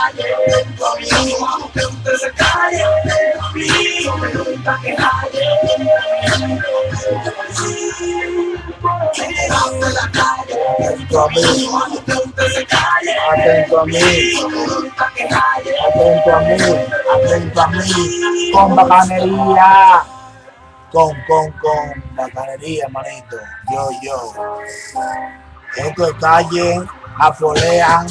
Atento a mí, atento a mí, atento a mí, atento a mí, con bacanería, con bacanería, manito, yo. Esto es calle, apolea.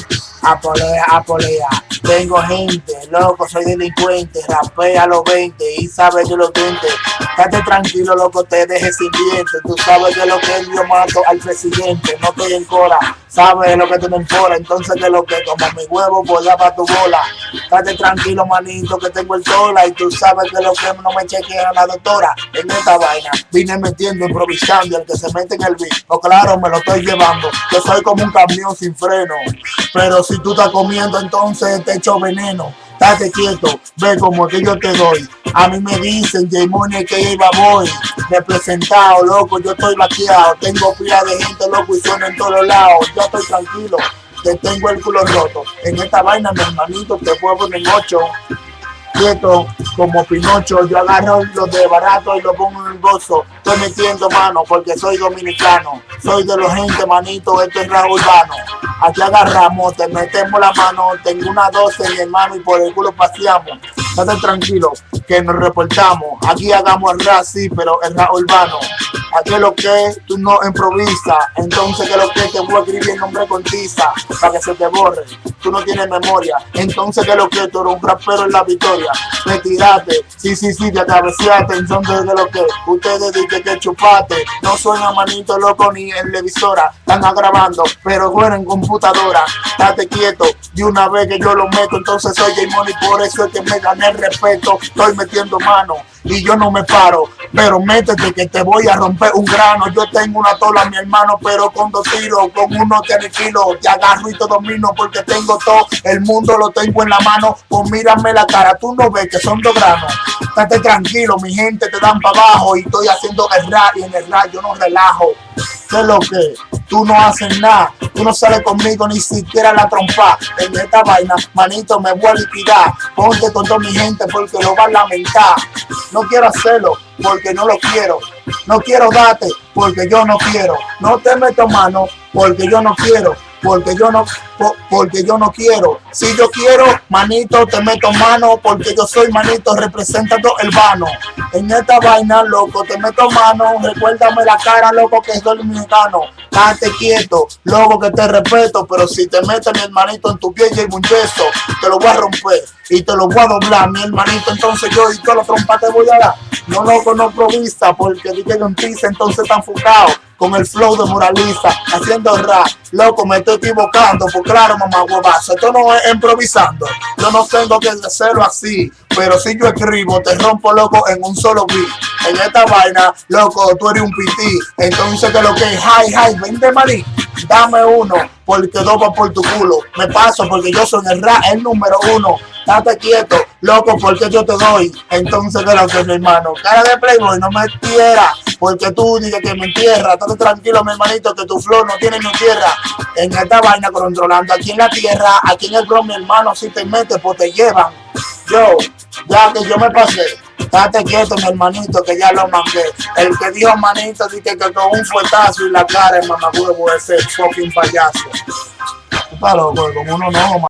Tengo gente, loco, soy delincuente, rapea a los 20 y sabes de los dientes. Estate tranquilo, loco, te dejes sin dientes. Tú sabes de lo que yo mato al presidente. No estoy en cora, sabes lo que te me enfora. Entonces que lo que como mi huevo, pues para tu bola. Estate tranquilo, manito, que tengo el tola. Y tú sabes que lo que no me chequea la doctora. En esta vaina vine metiendo, improvisando. El que se mete en el beat, o claro, me lo estoy llevando. Yo soy como un camión sin freno. Pero si tú estás comiendo, entonces te echo veneno. Date quieto, ve como que yo te doy. A mí me dicen, J-Money, que iba voy. Representado, loco, yo estoy vaqueado. Tengo pila de gente, loco, y suena en todos lados. Yo estoy tranquilo, que tengo el culo roto. En esta vaina, mi hermanito, te puedo poner 8. Quieto, como Pinocho, yo agarro los de barato y lo pongo en el bolso. Estoy metiendo mano porque soy dominicano. Soy de los gente, manito, esto es rap urbano. Aquí agarramos, te metemos la mano. Tengo una 12 en el mano y por el culo paseamos. Estate tranquilo, que nos reportamos. Aquí hagamos el rap, sí, pero el rap urbano. Aquí lo que tú no improvisas. Entonces que lo que te voy a escribir el nombre con tiza para que se te borre. Tú no tienes memoria. Entonces que lo que tú eres un rapero en la victoria. Me tiraste, sí, te atravesiaste. Entonces que lo que ustedes dicen que chupaste. No suena manito loco ni en televisora. Están grabando, pero bueno en computadora. Date quieto, de una vez que yo lo meto. Entonces soy J-Money, por eso es que me gané el respeto. Estoy metiendo mano y yo no me paro, pero métete que te voy a romper un grano. Yo tengo una tola, mi hermano, pero con 2 tiros, con uno te aniquilo, te agarro y te domino porque tengo todo, el mundo lo tengo en la mano. Pues mírame la cara, tú no ves que son 2 granos. Estate tranquilo, mi gente te dan para abajo y estoy haciendo el rap y en el rap yo no relajo. ¿Qué es lo que? Tú no haces nada, tú no sales conmigo ni siquiera la trompa. En esta vaina, manito, me voy a liquidar. Ponte con toda mi gente porque lo va a lamentar. No quiero hacerlo porque no lo quiero. No quiero darte porque yo no quiero. No te meto mano porque yo no quiero. Porque yo no quiero. Si yo quiero, manito, te meto mano porque yo soy manito representando el vano. En esta vaina, loco, te meto mano. Recuérdame la cara, loco, que soy dominicano. Date quieto, loco, que te respeto. Pero si te metes, mi hermanito, en tu pie y un yeso, te lo voy a romper y te lo voy a doblar, mi hermanito. Entonces yo y toda la trompa te voy a dar. No, loco, no improvisa porque dije un tiza, entonces está enfocado con el flow de Moraliza, haciendo rap. Loco, me estoy equivocando, pues claro, mamá huevazo, esto no es improvisando. Yo no tengo que hacerlo así, pero si yo escribo, te rompo, loco, en un solo beat. En esta vaina, loco, tú eres un pití. Entonces, que lo que es, hi, vente, marí, dame uno, porque 2 va por tu culo. Me paso porque yo soy el rap, el número 1. Date quieto, loco, porque yo te doy. Entonces, que lo que es, mi hermano, cara de playboy, no me tierra, porque tú dices que me entierra. Estate tranquilo, mi hermanito, que tu flow no tiene ni tierra. En esta vaina controlando aquí en la tierra, aquí en el bro, mi hermano, si te metes, pues te llevan. Yo, ya que yo me pasé, date quieto, mi hermanito, que ya lo mangué. El que dijo manito, dice que con un fuetazo y la cara, el mamahuevo ese fucking payaso. Está loco, como uno no,